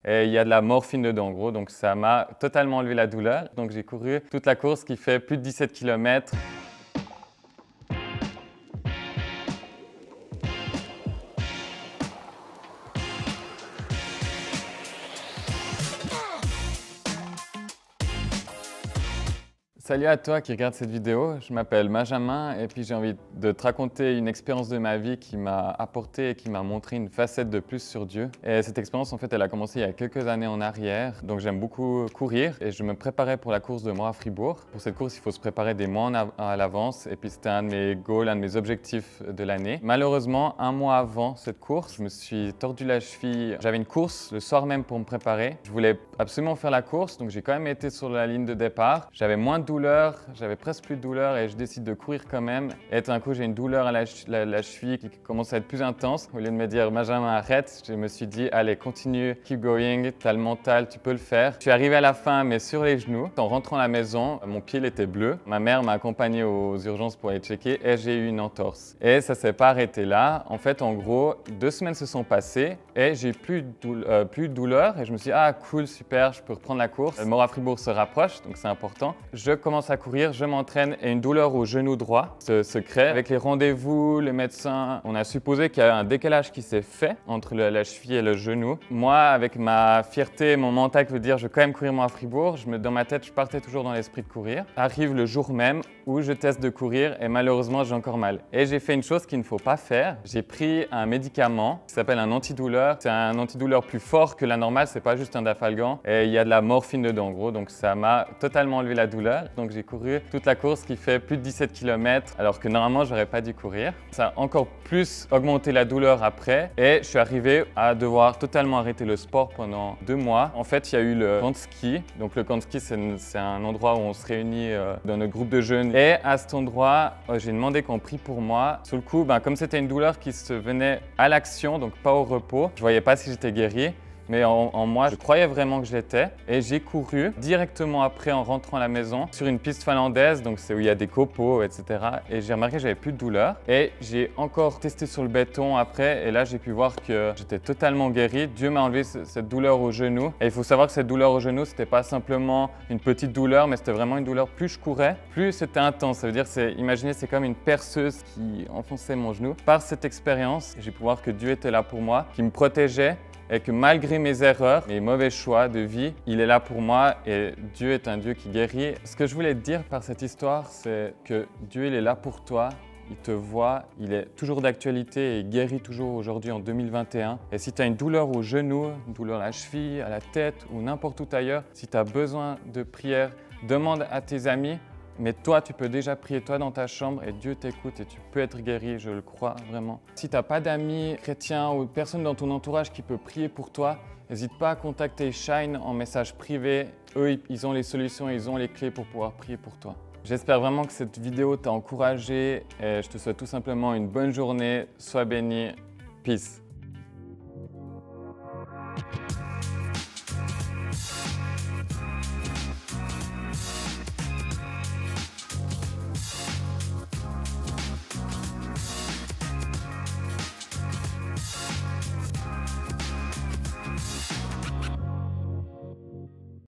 et il y a de la morphine dedans en gros, donc ça m'a totalement enlevé la douleur. Donc j'ai couru toute la course qui fait plus de 17 km. Salut à toi qui regarde cette vidéo, je m'appelle Benjamin et puis j'ai envie de te raconter une expérience de ma vie qui m'a apporté et qui m'a montré une facette de plus sur Dieu. Et cette expérience en fait elle a commencé il y a quelques années en arrière, donc j'aime beaucoup courir et je me préparais pour la course de Morat-Fribourg. Pour cette course il faut se préparer des mois à l'avance et puis c'était un de mes goals, un de mes objectifs de l'année. Malheureusement un mois avant cette course je me suis tordu la cheville, j'avais une course le soir même pour me préparer. Je voulais absolument faire la course donc j'ai quand même été sur la ligne de départ, j'avais moins de douleur, j'avais presque plus de douleur et je décide de courir quand même. Et d'un coup, j'ai une douleur à la cheville qui commence à être plus intense. Au lieu de me dire Benjamin arrête, je me suis dit allez continue, keep going, t'as le mental, tu peux le faire. Je suis arrivé à la fin mais sur les genoux. En rentrant à la maison, mon pied il était bleu. Ma mère m'a accompagné aux urgences pour aller checker et j'ai eu une entorse. Et ça s'est pas arrêté là. En fait, en gros, 2 semaines se sont passées et j'ai plus de douleur et je me suis dit ah cool, super, je peux reprendre la course. Morat-Fribourg se rapproche, donc c'est important. Je commence à courir, je m'entraîne et une douleur au genou droit se crée. Avec les rendez-vous, les médecins, on a supposé qu'il y a un décalage qui s'est fait entre la cheville et le genou. Moi, avec ma fierté, mon mental qui veut dire je vais quand même courir moi à Fribourg, dans ma tête, je partais toujours dans l'esprit de courir. Arrive le jour même où je teste de courir et malheureusement, j'ai encore mal. Et j'ai fait une chose qu'il ne faut pas faire. J'ai pris un médicament qui s'appelle un antidouleur. C'est un antidouleur plus fort que la normale, c'est pas juste un Dafalgan. Et il y a de la morphine dedans en gros, donc ça m'a totalement enlevé la douleur. Donc j'ai couru toute la course qui fait plus de 17 km alors que normalement j'aurais pas dû courir. Ça a encore plus augmenté la douleur après et je suis arrivé à devoir totalement arrêter le sport pendant 2 mois. En fait il y a eu le camp de ski. Donc le camp de ski c'est un endroit où on se réunit dans notre groupe de jeunes et à cet endroit j'ai demandé qu'on prie pour moi. Sur le coup comme c'était une douleur qui se venait à l'action donc pas au repos, je voyais pas si j'étais guéri. Mais en moi, je croyais vraiment que je l'étais et j'ai couru directement après en rentrant à la maison sur une piste finlandaise, donc c'est où il y a des copeaux, etc. Et j'ai remarqué que j'avais plus de douleur et j'ai encore testé sur le béton après et là j'ai pu voir que j'étais totalement guéri. Dieu m'a enlevé cette douleur au genou et il faut savoir que cette douleur au genou, c'était pas simplement une petite douleur, mais c'était vraiment une douleur. Plus je courais, plus c'était intense. Ça veut dire, imaginez, c'est comme une perceuse qui enfonçait mon genou. Par cette expérience, j'ai pu voir que Dieu était là pour moi, qui me protégeait. Et que malgré mes erreurs, mes mauvais choix de vie, il est là pour moi et Dieu est un Dieu qui guérit. Ce que je voulais te dire par cette histoire, c'est que Dieu il est là pour toi, il te voit, il est toujours d'actualité et il guérit toujours aujourd'hui en 2021. Et si tu as une douleur au genou, une douleur à la cheville, à la tête ou n'importe où ailleurs, si tu as besoin de prière, demande à tes amis. Mais toi, tu peux déjà prier toi dans ta chambre et Dieu t'écoute et tu peux être guéri, je le crois vraiment. Si tu n'as pas d'amis chrétiens ou personne dans ton entourage qui peut prier pour toi, n'hésite pas à contacter Shine en message privé. Eux, ils ont les solutions, ils ont les clés pour pouvoir prier pour toi. J'espère vraiment que cette vidéo t'a encouragé et je te souhaite tout simplement une bonne journée. Sois béni. Peace.